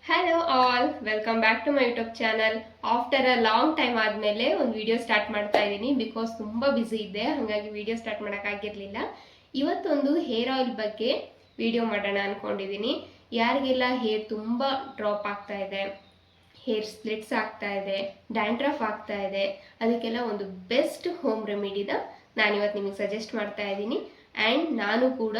Hello all, welcome back to my YouTube channel. After a long time ಆದಮೇಲೆ ಒಂದು video start ಮಾಡ್ತಾ ಇದ್ದೀನಿ. Because ತುಂಬ ಬ್ಯುಸಿ ಇದ್ದೆ, ಹಾಗಾಗಿ ವಿಡಿಯೋ ಸ್ಟಾರ್ಟ್ ಮಾಡೋಕ್ಕಾಗಿರಲಿಲ್ಲ. ಇವತ್ತೊಂದು ಹೇರ್ ಆಯಿಲ್ ಬಗ್ಗೆ ವಿಡಿಯೋ ಮಾಡೋಣ ಅಂದ್ಕೊಂಡಿದ್ದೀನಿ. ಯಾರಿಗೆಲ್ಲ ಹೇರ್ ತುಂಬ ಡ್ರಾಪ್ ಆಗ್ತಾ ಇದೆ, ಹೇರ್ ಸ್ಪ್ಲಿಟ್ಸ್ ಆಗ್ತಾ ಇದೆ, ಡ್ಯಾಂಡ್ರಫ್ ಆಗ್ತಾ ಇದೆ, ಅದಕ್ಕೆಲ್ಲ ಒಂದು ಬೆಸ್ಟ್ ಹೋಮ್ ರೆಮಿಡಿನ ನಾನಿವತ್ತು ನಿಮಗೆ ಸಜೆಸ್ಟ್ ಮಾಡ್ತಾ ಇದ್ದೀನಿ. ಆ್ಯಂಡ್ ನಾನು ಕೂಡ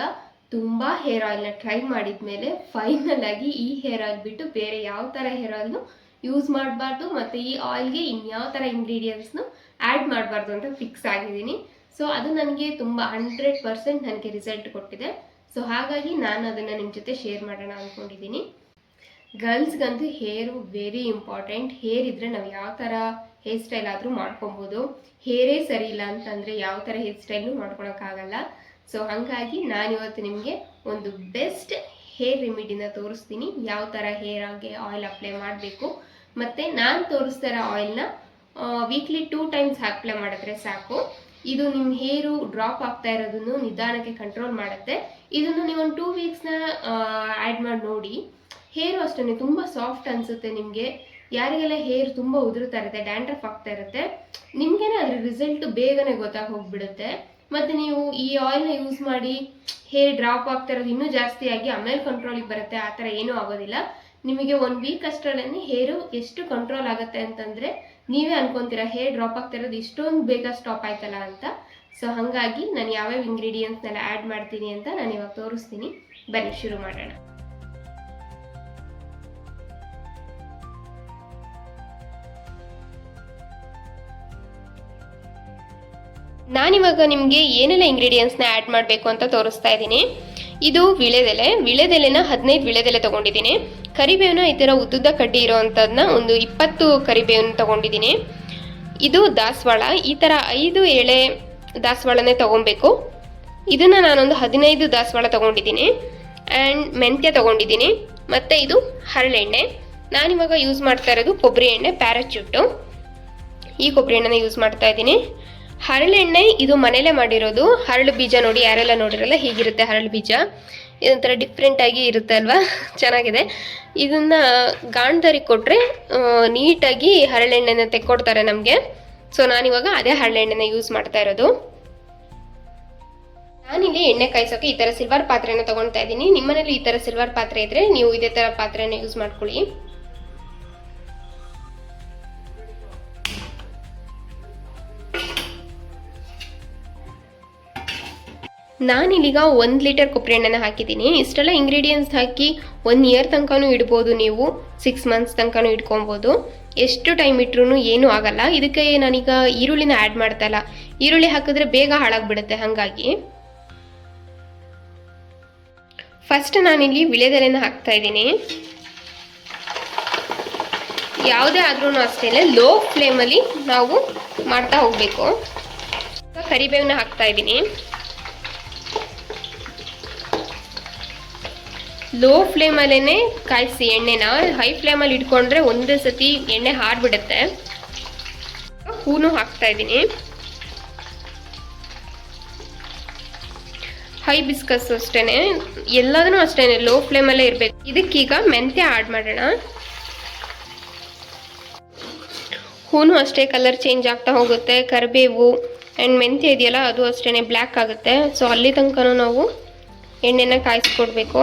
ತುಂಬ ಹೇರ್ ಆಯಿಲ್ನ ಟ್ರೈ ಮಾಡಿದ ಮೇಲೆ ಫೈನಲ್ ಆಗಿ ಈ ಹೇರ್ ಆಯಿಲ್ ಬಿಟ್ಟು ಬೇರೆ ಯಾವ ಥರ ಹೇರ್ ಆಯಿಲ್ನು ಯೂಸ್ ಮಾಡಬಾರ್ದು ಮತ್ತು ಈ ಆಯಿಲ್ಗೆ ಇನ್ಯಾವ ಥರ ಇಂಗ್ರೀಡಿಯೆಂಟ್ಸ್ನು ಆ್ಯಡ್ ಮಾಡಬಾರ್ದು ಅಂತ ಫಿಕ್ಸ್ ಆಗಿದ್ದೀನಿ. ಸೊ ಅದು ನನಗೆ ತುಂಬ 100% ನನಗೆ ರಿಸಲ್ಟ್ ಕೊಟ್ಟಿದೆ. ಸೊ ಹಾಗಾಗಿ ನಾನು ಅದನ್ನು ನಿಮ್ಮ ಜೊತೆ ಶೇರ್ ಮಾಡೋಣ ಅಂದ್ಕೊಂಡಿದ್ದೀನಿ. ಗರ್ಲ್ಸ್ಗಂತೂ ಹೇರು ವೆರಿ ಇಂಪಾರ್ಟೆಂಟ್. ಹೇರ್ ಇದ್ದರೆ ನಾವು ಯಾವ ಥರ ಹೇರ್ ಸ್ಟೈಲ್ ಆದರೂ ಮಾಡ್ಕೊಬೋದು. ಹೇರೇ ಸರಿ ಇಲ್ಲ ಅಂತಂದರೆ ಯಾವ ಥರ ಹೇರ್ ಸ್ಟೈಲ್ನು ಮಾಡ್ಕೊಳಕ್ಕಾಗಲ್ಲ. ಸೊ ಹಾಗಾಗಿ ನಾನಿವತ್ತು ನಿಮಗೆ ಒಂದು ಬೆಸ್ಟ್ ಹೇರ್ ರೆಮಿಡಿನ ತೋರಿಸ್ತೀನಿ. ಯಾವ ಥರ ಹೇರ್ ಆಗಿ ಆಯಿಲ್ ಅಪ್ಲೈ ಮಾಡಬೇಕು, ಮತ್ತು ನಾನು ತೋರಿಸ್ತಾ ಇರೋ ಆಯಿಲ್ನ ವೀಕ್ಲಿ 2 ಟೈಮ್ಸ್ ಅಪ್ಲೈ ಮಾಡಿದ್ರೆ ಸಾಕು. ಇದು ನಿಮ್ಮ ಹೇರು ಡ್ರಾಪ್ ಆಗ್ತಾ ಇರೋದನ್ನು ನಿಧಾನಕ್ಕೆ ಕಂಟ್ರೋಲ್ ಮಾಡುತ್ತೆ. ಇದನ್ನು ನೀವು ಒಂದು 2 ವೀಕ್ಸ್ನ ಆ್ಯಡ್ ಮಾಡಿ ನೋಡಿ. ಹೇರು ಅಷ್ಟೇ ತುಂಬ ಸಾಫ್ಟ್ ಅನಿಸುತ್ತೆ ನಿಮಗೆ. ಯಾರಿಗೆಲ್ಲ ಹೇರ್ ತುಂಬ ಉದುರುತ್ತಾ ಇರುತ್ತೆ, ಡ್ಯಾಂಡ್ರಫ್ ಆಗ್ತಾ ಇರುತ್ತೆ, ನಿಮಗೇನೆ ಅದ್ರ ರಿಸಲ್ಟ್ ಬೇಗನೆ ಗೊತ್ತಾಗಿ ಹೋಗ್ಬಿಡುತ್ತೆ. ಮತ್ತು ನೀವು ಈ ಆಯಿಲ್ನ ಯೂಸ್ ಮಾಡಿ ಹೇರ್ ಡ್ರಾಪ್ ಆಗ್ತಾ ಇರೋದು ಇನ್ನೂ ಜಾಸ್ತಿ ಆಗಿ ಆಮೇಲೆ ಕಂಟ್ರೋಲಿಗೆ ಬರುತ್ತೆ. ಆ ಥರ ಏನೂ ಆಗೋದಿಲ್ಲ. ನಿಮಗೆ 1 ವೀಕ್ ಅಷ್ಟರಲ್ಲೇ ಹೇರು ಎಷ್ಟು ಕಂಟ್ರೋಲ್ ಆಗುತ್ತೆ ಅಂತಂದರೆ ನೀವೇ ಅನ್ಕೊತೀರ ಹೇರ್ ಡ್ರಾಪ್ ಆಗ್ತಾ ಇರೋದು ಇಷ್ಟೊಂದು ಬೇಗ ಸ್ಟಾಪ್ ಆಯ್ತಲ್ಲ ಅಂತ. ಸೊ ಹಾಗಾಗಿ ನಾನು ಯಾವ್ಯಾವ ಇಂಗ್ರೀಡಿಯೆಂಟ್ಸ್ನೆಲ್ಲ ಆ್ಯಡ್ ಮಾಡ್ತೀನಿ ಅಂತ ನಾನು ಇವಾಗ ತೋರಿಸ್ತೀನಿ. ಬನ್ನಿ ಶುರು ಮಾಡೋಣ. ನಾನಿವಾಗ ನಿಮಗೆ ಏನೆಲ್ಲ ಇಂಗ್ರೀಡಿಯೆಂಟ್ಸ್ನ ಆ್ಯಡ್ ಮಾಡಬೇಕು ಅಂತ ತೋರಿಸ್ತಾ ಇದ್ದೀನಿ. ಇದು ವಿಳೆದೆಲೆ. ವಿಳೆದೆಲೆನ 15 ವಿಳೆದೆಲೆ ತೊಗೊಂಡಿದ್ದೀನಿ. ಕರಿಬೇವನ್ನ ಈ ಥರ ಉದ್ದುದ್ದ ಕಡ್ಡಿ ಇರೋವಂಥದ್ದನ್ನ ಒಂದು 20 ಕರಿಬೇವನ್ನ ತೊಗೊಂಡಿದ್ದೀನಿ. ಇದು ದಾಸವಾಳ. ಈ ಥರ 5 ಎಳೆ ದಾಸವಾಳನೇ ತೊಗೊಬೇಕು. ಇದನ್ನು ನಾನೊಂದು 15 ದಾಸವಾಳ ತೊಗೊಂಡಿದ್ದೀನಿ. ಆ್ಯಂಡ್ ಮೆಂತ್ಯ ತೊಗೊಂಡಿದ್ದೀನಿ. ಮತ್ತು ಇದು ಹರಳೆಣ್ಣೆ. ನಾನಿವಾಗ ಯೂಸ್ ಮಾಡ್ತಾ ಇರೋದು ಕೊಬ್ಬರಿ ಎಣ್ಣೆ, ಪ್ಯಾರಾಚೂಟು. ಈ ಕೊಬ್ಬರಿ ಎಣ್ಣೆನ ಯೂಸ್ ಮಾಡ್ತಾ ಇದ್ದೀನಿ. ಹರಳೆಣ್ಣೆ ಇದು ಮನೇಲೇ ಮಾಡಿರೋದು. ಹರಳು ಬೀಜ ನೋಡಿ, ಯಾರೆಲ್ಲ ನೋಡಿರಲ್ಲ, ಹೀಗಿರುತ್ತೆ ಹರಳು ಬೀಜ. ಇದೊಂಥರ ಡಿಫ್ರೆಂಟಾಗಿ ಇರುತ್ತೆ ಅಲ್ವಾ, ಚೆನ್ನಾಗಿದೆ. ಇದನ್ನು ಗಾಂಡ್ದರಿಗೆ ಕೊಟ್ಟರೆ ನೀಟಾಗಿ ಹರಳೆಣ್ಣೆನ ತೆಕ್ಕೊಡ್ತಾರೆ ನಮಗೆ. ಸೊ ನಾನಿವಾಗ ಅದೇ ಹರಳೆಣ್ಣೆನ ಯೂಸ್ ಮಾಡ್ತಾ ಇರೋದು. ನಾನಿಲ್ಲಿ ಎಣ್ಣೆ ಕಾಯಿಸೋಕೆ ಈ ಥರ ಸಿಲ್ವರ್ ಪಾತ್ರೆನ ತೊಗೊಳ್ತಾ ಇದ್ದೀನಿ. ನಿಮ್ಮನೇಲಿ ಈ ಥರ ಸಿಲ್ವರ್ ಪಾತ್ರೆ ಇದ್ದರೆ ನೀವು ಇದೇ ಥರ ಪಾತ್ರೆನ ಯೂಸ್ ಮಾಡ್ಕೊಳ್ಳಿ. ನಾನಿಲ್ಲೀಗ 1 ಲೀಟರ್ ಕೊಬ್ಬರಿ ಎಣ್ಣೆನ ಹಾಕಿದ್ದೀನಿ. ಇಷ್ಟೆಲ್ಲ ಇಂಗ್ರೀಡಿಯೆಂಟ್ಸ್ ಹಾಕಿ 1 ಇಯರ್ ತನಕನೂ ಇಡ್ಬೋದು ನೀವು, 6 ಮಂತ್ಸ್ ತನಕನೂ ಇಟ್ಕೊಬೋದು. ಎಷ್ಟು ಟೈಮ್ ಇಟ್ರೂ ಏನೂ ಆಗಲ್ಲ. ಇದಕ್ಕೆ ನಾನೀಗ ಈರುಳ್ಳಿನ ಆ್ಯಡ್ ಮಾಡ್ತಾ ಇಲ್ಲ. ಈರುಳ್ಳಿ ಹಾಕಿದ್ರೆ ಬೇಗ ಹಾಳಾಗ್ಬಿಡುತ್ತೆ. ಹಾಗಾಗಿ ಫಸ್ಟ್ ನಾನಿಲ್ಲಿ ವಿಳೆದೆಲೆನ ಹಾಕ್ತಾ ಇದ್ದೀನಿ. ಯಾವುದೇ ಆದ್ರೂ ಅಷ್ಟೇ ಲೋ ಫ್ಲೇಮಲ್ಲಿ ನಾವು ಮಾಡ್ತಾ ಹೋಗಬೇಕು. ಕರಿಬೇವನ್ನ ಹಾಕ್ತಾ ಇದ್ದೀನಿ. ಲೋ ಫ್ಲೇಮಲ್ಲೇ ಕಾಯಿಸಿ ಎಣ್ಣೆನ. ಹೈ ಫ್ಲೇಮಲ್ಲಿ ಇಟ್ಕೊಂಡ್ರೆ ಒಂದೇ ಸತಿ ಎಣ್ಣೆ ಹಾರ್ಬಿಡುತ್ತೆ. ಹೂನು ಹಾಕ್ತಾ ಇದ್ದೀನಿ. ಹೈ ಬಿಸ್ಕಸ್ ಅಷ್ಟೇ, ಎಲ್ಲದೂ ಅಷ್ಟೇ ಲೋ ಫ್ಲೇಮಲ್ಲೇ ಇರಬೇಕು. ಇದಕ್ಕೀಗ ಮೆಂತ್ಯ ಆ್ಯಡ್ ಮಾಡೋಣ. ಹೂನು ಅಷ್ಟೇ ಕಲರ್ ಚೇಂಜ್ ಆಗ್ತಾ ಹೋಗುತ್ತೆ. ಕರಿಬೇವು ಆ್ಯಂಡ್ ಮೆಂತ್ಯ ಇದೆಯಲ್ಲ ಅದು ಅಷ್ಟೇ ಬ್ಲ್ಯಾಕ್ ಆಗುತ್ತೆ. ಸೊ ಅಲ್ಲಿ ತನಕ ನಾವು ಎಣ್ಣೆನ ಕಾಯಿಸ್ಕೊಡ್ಬೇಕು.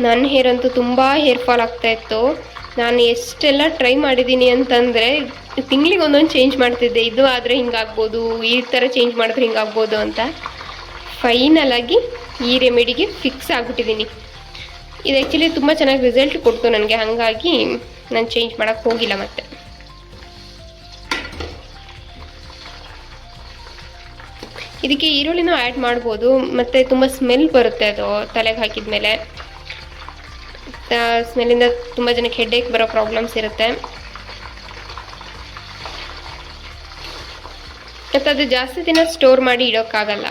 ನನ್ನ ಹೇರ್ ಅಂತೂ ತುಂಬ ಹೇರ್ ಫಾಲ್ ಆಗ್ತಾ ಇತ್ತು. ನಾನು ಎಷ್ಟೆಲ್ಲ ಟ್ರೈ ಮಾಡಿದ್ದೀನಿ ಅಂತಂದರೆ ತಿಂಗಳಿಗೆ ಒಂದೊಂದು ಚೇಂಜ್ ಮಾಡ್ತಿದ್ದೆ. ಇದು ಆದರೆ ಹಿಂಗಾಗ್ಬೋದು, ಈ ಥರ ಚೇಂಜ್ ಮಾಡಿದ್ರೆ ಹಿಂಗಾಗ್ಬೋದು ಅಂತ. ಫೈನಲ್ ಆಗಿ ಈ ರೆಮಿಡಿಗೆ ಫಿಕ್ಸ್ ಆಗಿಬಿಟ್ಟಿದ್ದೀನಿ. ಇದು ಆ್ಯಕ್ಚುಲಿ ತುಂಬ ಚೆನ್ನಾಗಿ ರಿಸಲ್ಟ್ ಕೊಡ್ತು ನನಗೆ. ಹಾಗಾಗಿ ನಾನು ಚೇಂಜ್ ಮಾಡೋಕ್ಕೆ ಹೋಗಿಲ್ಲ. ಮತ್ತೆ ಇದಕ್ಕೆ ಈರುಳ್ಳಿನೂ ಆ್ಯಡ್ ಮಾಡ್ಬೋದು. ಮತ್ತು ತುಂಬ ಸ್ಮೆಲ್ ಬರುತ್ತೆ ಅದು ತಲೆಗೆ ಹಾಕಿದ ಮೇಲೆ. ಸ್ಮೆಲ್ಲಿಂದ ತುಂಬ ಜನಕ್ಕೆ ಹೆಡ್ಏಕ್ ಬರೋ ಪ್ರಾಬ್ಲಮ್ಸ್ ಇರುತ್ತೆ. ಮತ್ತು ಅದು ಜಾಸ್ತಿ ದಿನ ಸ್ಟೋರ್ ಮಾಡಿ ಇಡೋಕ್ಕಾಗಲ್ಲ.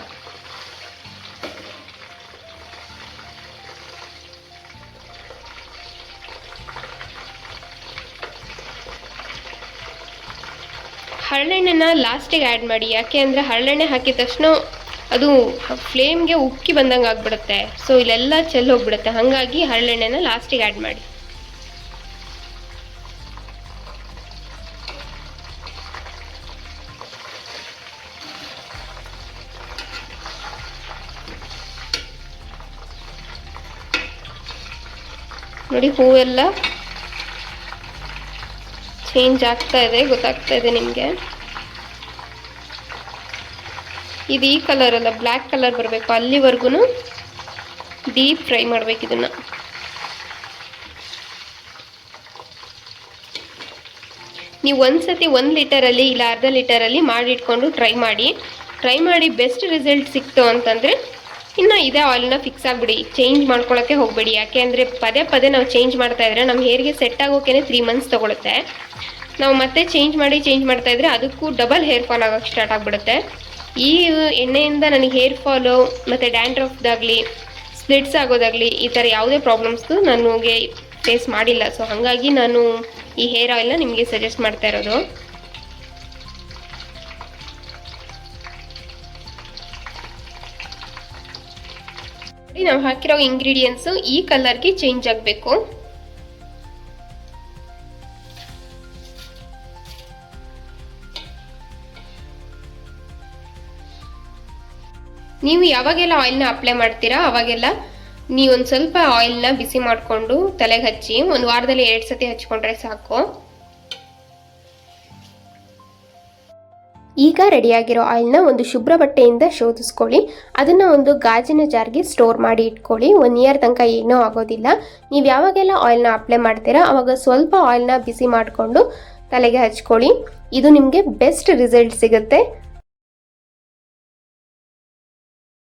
ಹರಳೆಣ್ಣೆ ಹರಳೆಣ್ಣೆನ ಲಾಸ್ಟಿಗೆ ಆ್ಯಡ್ ಮಾಡಿ, ಯಾಕೆ ಅಂದರೆ ಹರಳೆಣ್ಣೆ ಹಾಕಿದ ತಕ್ಷಣ ಅದು ಫ್ಲೇಮ್ಗೆ ಉಕ್ಕಿ ಬಂದಂಗೆ ಆಗಿಬಿಡುತ್ತೆ. ಸೊ ಇಲ್ಲೆಲ್ಲ ಚೆಲ್ಲಿ ಹೋಗ್ಬಿಡುತ್ತೆ. ಹಾಗಾಗಿ ಹರಳೆಣ್ಣೆನ ಲಾಸ್ಟಿಗೆ ಆ್ಯಡ್ ಮಾಡಿ. ನೋಡಿ ಹೂವೆಲ್ಲ ಚೇಂಜ್ ಆಗ್ತಾ ಇದೆ, ಗೊತ್ತಾಗ್ತಾ ಇದೆ ನಿಮಗೆ. ಇದು ಈ ಕಲರ್ ಅಲ್ಲ, ಬ್ಲ್ಯಾಕ್ ಕಲರ್ ಬರಬೇಕು, ಅಲ್ಲಿವರೆಗೂ ಡೀಪ್ ಫ್ರೈ ಮಾಡಬೇಕು ಇದನ್ನು. ನೀವು ಒಂದ್ಸತಿ 1 ಲೀಟರಲ್ಲಿ ಇಲ್ಲ ಅರ್ಧ ಲೀಟರಲ್ಲಿ ಮಾಡಿಟ್ಕೊಂಡು ಟ್ರೈ ಮಾಡಿ ಬೆಸ್ಟ್ ರಿಸಲ್ಟ್ ಸಿಕ್ತು ಅಂತಂದರೆ ಇನ್ನು ಇದೇ ಆಯಿಲ್ನ ಫಿಕ್ಸ್ ಆಗಿಬಿಡಿ, ಚೇಂಜ್ ಮಾಡ್ಕೊಳ್ಳೋಕ್ಕೆ ಹೋಗಬೇಡಿ. ಯಾಕೆ ಅಂದರೆ ಪದೇ ನಾವು ಚೇಂಜ್ ಮಾಡ್ತಾ ಇದ್ರೆ ನಮ್ಮ ಹೇರ್ಗೆ ಸೆಟ್ ಆಗೋಕೆ 3 ಮಂತ್ಸ್ ತೊಗೊಳುತ್ತೆ. ನಾವು ಮತ್ತೆ ಚೇಂಜ್ ಮಾಡ್ತಾ ಇದ್ರೆ ಅದಕ್ಕೂ ಡಬಲ್ ಹೇರ್ ಫಾಲ್ ಆಗೋಕ್ಕೆ ಸ್ಟಾರ್ಟ್ ಆಗಿಬಿಡುತ್ತೆ. ಈ ಎಣ್ಣೆಯಿಂದ ನನಗೆ ಹೇರ್ ಫಾಲು ಮತ್ತು ಡ್ಯಾಂಡ್ರಫ್ದಾಗಲಿ ಸ್ಪ್ಲಿಟ್ಸ್ ಆಗೋದಾಗಲಿ ಈ ಥರ ಯಾವುದೇ ಪ್ರಾಬ್ಲಮ್ಸ್ದು ನನಗೆ ಫೇಸ್ ಮಾಡಿಲ್ಲ. ಸೊ ಹಾಗಾಗಿ ನಾನು ಈ ಹೇರ್ ಆಯಿಲ್ನ ನಿಮಗೆ ಸಜೆಸ್ಟ್ ಮಾಡ್ತಾ ಇರೋದು. ನಾವು ಹಾಕಿರೋ ಇಂಗ್ರೀಡಿಯೆಂಟ್ಸು ಈ ಕಲರ್ಗೆ ಚೇಂಜ್ ಆಗಬೇಕು. ನೀವು ಯಾವಾಗೆಲ್ಲ ಆಯಿಲ್ನ ಅಪ್ಲೈ ಮಾಡ್ತೀರಾ ಅವಾಗೆಲ್ಲ ನೀವೊಂದು ಸ್ವಲ್ಪ ಆಯಿಲ್ನ ಬಿಸಿ ಮಾಡಿಕೊಂಡು ತಲೆಗೆ ಹಚ್ಚಿ, ಒಂದು ವಾರದಲ್ಲಿ 2 ಸತಿ ಹಚ್ಕೊಂಡ್ರೆ ಸಾಕು. ಈಗ ರೆಡಿಯಾಗಿರೋ ಆಯಿಲ್ನ ಒಂದು ಶುಭ್ರ ಬಟ್ಟೆಯಿಂದ ಶೋಧಿಸ್ಕೊಳ್ಳಿ. ಅದನ್ನು ಒಂದು ಗಾಜಿನ ಜಾರ್ಗೆ ಸ್ಟೋರ್ ಮಾಡಿ ಇಟ್ಕೊಳ್ಳಿ. 1 ಇಯರ್ ತನಕ ಏನೂ ಆಗೋದಿಲ್ಲ. ನೀವು ಯಾವಾಗೆಲ್ಲ ಆಯಿಲ್ನ ಅಪ್ಲೈ ಮಾಡ್ತೀರಾ ಆವಾಗ ಸ್ವಲ್ಪ ಆಯಿಲ್ನ ಬಿಸಿ ಮಾಡಿಕೊಂಡು ತಲೆಗೆ ಹಚ್ಕೊಳ್ಳಿ. ಇದು ನಿಮಗೆ ಬೆಸ್ಟ್ ರಿಸಲ್ಟ್ ಸಿಗುತ್ತೆ.